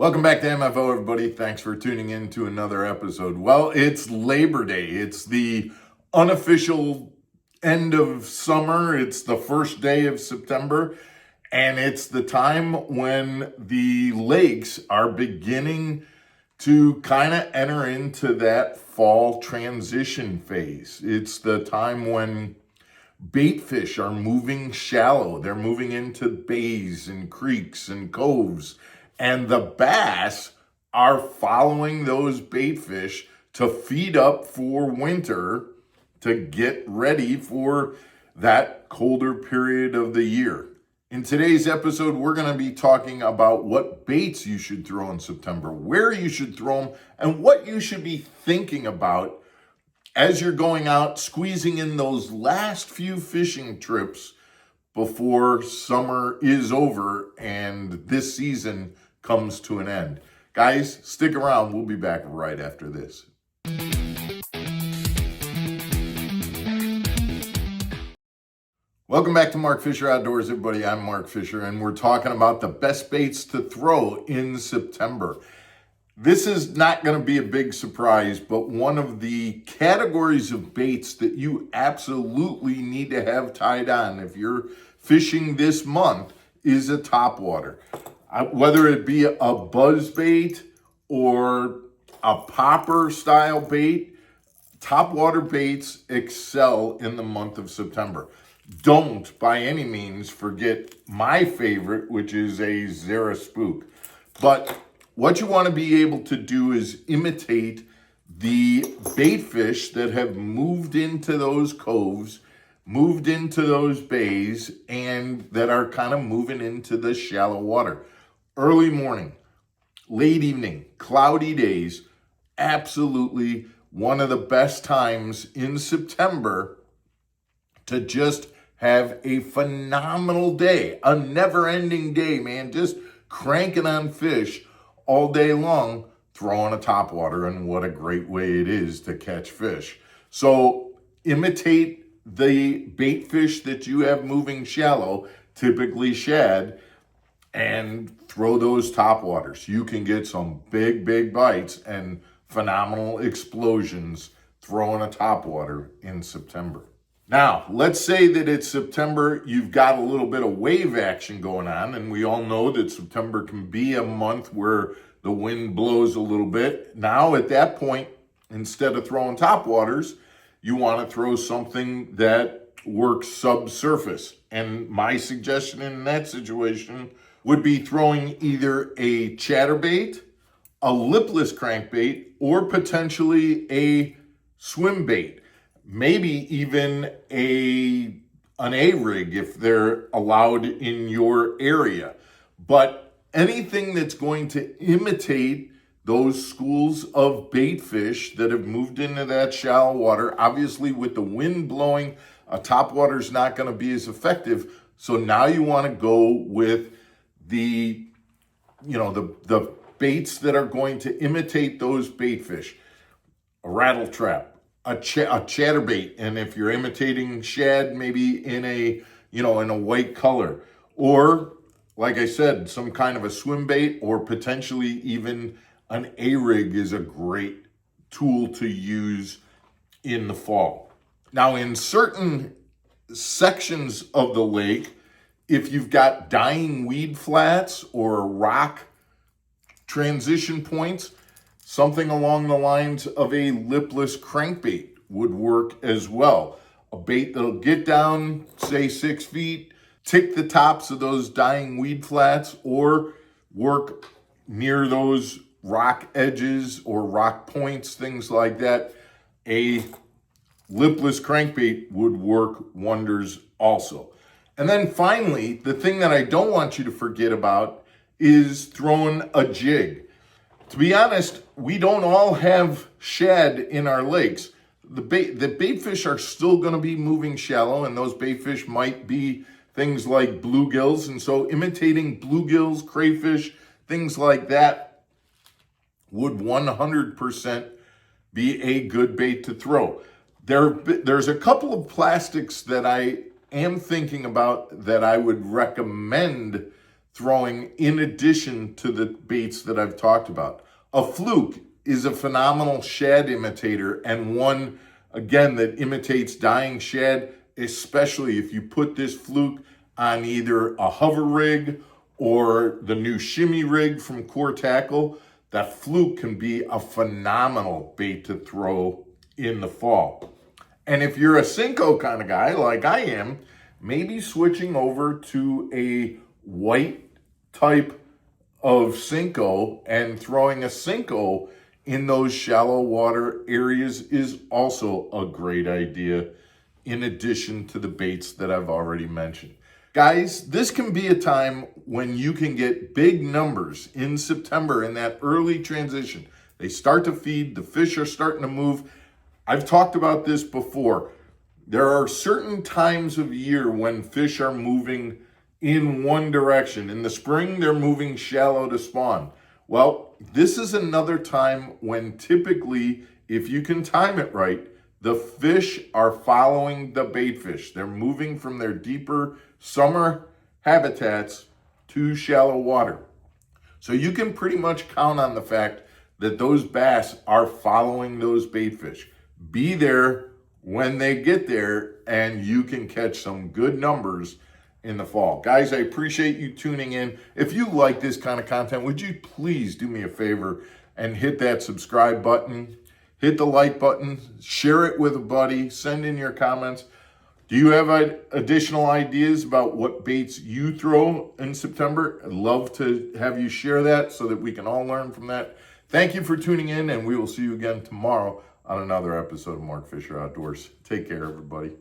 Welcome back to MFO, everybody. Thanks for tuning in to another episode. Well, it's Labor Day. It's the unofficial end of summer. It's the first day of September, and it's the time when the lakes are beginning to kind of enter into that fall transition phase. It's the time when bait fish are moving shallow. They're moving into bays and creeks and coves. And the bass are following those bait fish to feed up for winter to get ready for that colder period of the year. In today's episode, we're going to be talking about what baits you should throw in September, where you should throw them, and what you should be thinking about as you're going out squeezing in those last few fishing trips before summer is over and this season comes to an end. Guys, stick around. We'll be back right after this. Welcome back to Mark Fisher Outdoors, everybody. I'm Mark Fisher, and we're talking about the best baits to throw in September. This is not going to be a big surprise, but one of the categories of baits that you absolutely need to have tied on if you're fishing this month is a topwater. Whether it be a buzz bait or a popper style bait, topwater baits excel in the month of September. Don't by any means forget my favorite, which is a Zara Spook. But what you want to be able to do is imitate the bait fish that have moved into those coves, moved into those bays, and that are kind of moving into the shallow water. Early morning, late evening, cloudy days, absolutely one of the best times in September to just have a phenomenal day, a never-ending day, man, just cranking on fish all day long, throwing a topwater, and what a great way it is to catch fish. So imitate the bait fish that you have moving shallow, typically shad, and throw those topwaters. You can get some big bites and phenomenal explosions throwing a topwater in September. Now, let's say that it's September, you've got a little bit of wave action going on, and we all know that September can be a month where the wind blows a little bit. Now, at that point, instead of throwing topwaters, you want to throw something that works subsurface. And my suggestion in that situation would be throwing either a chatterbait, a lipless crankbait, or potentially a swim bait. Maybe even an A-rig if they're allowed in your area. But anything that's going to imitate those schools of bait fish that have moved into that shallow water, obviously with the wind blowing, a topwater is not going to be as effective. So now you want to go with the baits that are going to imitate those bait fish. A rattle trap, a chatterbait, and if you're imitating shad, maybe in a white color, or like I said, some kind of a swim bait, or potentially even an A-rig is a great tool to use in the fall. Now, in certain sections of the lake, if you've got dying weed flats or rock transition points, something along the lines of a lipless crankbait would work as well. A bait that'll get down, say 6 feet, tick the tops of those dying weed flats, or work near those rock edges or rock points, things like that. A lipless crankbait would work wonders also. And then finally, the thing that I don't want you to forget about is throwing a jig. To be honest, we don't all have shad in our lakes. The bait fish are still going to be moving shallow, and those bait fish might be things like bluegills. And so imitating bluegills, crayfish, things like that would 100% be a good bait to throw. There's a couple of plastics that I am thinking about that I would recommend throwing in addition to the baits that I've talked about. A fluke is a phenomenal shad imitator, and one, again, that imitates dying shad, especially if you put this fluke on either a hover rig or the new shimmy rig from Core Tackle. That fluke can be a phenomenal bait to throw in the fall. And if you're a Senko kind of guy like I am, maybe switching over to a white type of Senko and throwing a Senko in those shallow water areas is also a great idea, in addition to the baits that I've already mentioned. Guys, this can be a time when you can get big numbers in September in that early transition. They start to feed, the fish are starting to move. I've talked about this before. There are certain times of year when fish are moving in one direction. In the spring, they're moving shallow to spawn. Well, this is another time when typically, if you can time it right, the fish are following the bait fish. They're moving from their deeper summer habitats to shallow water. So you can pretty much count on the fact that those bass are following those bait fish. Be there when they get there, and you can catch some good numbers in the fall. Guys, I appreciate you tuning in. If you like this kind of content, would you please do me a favor and hit that subscribe button, hit the like button, share it with a buddy, send in your comments. Do you have additional ideas about what baits you throw in September? I'd love to have you share that so that we can all learn from that. Thank you for tuning in, and we will see you again tomorrow on another episode of Mark Fisher Outdoors. Take care, everybody.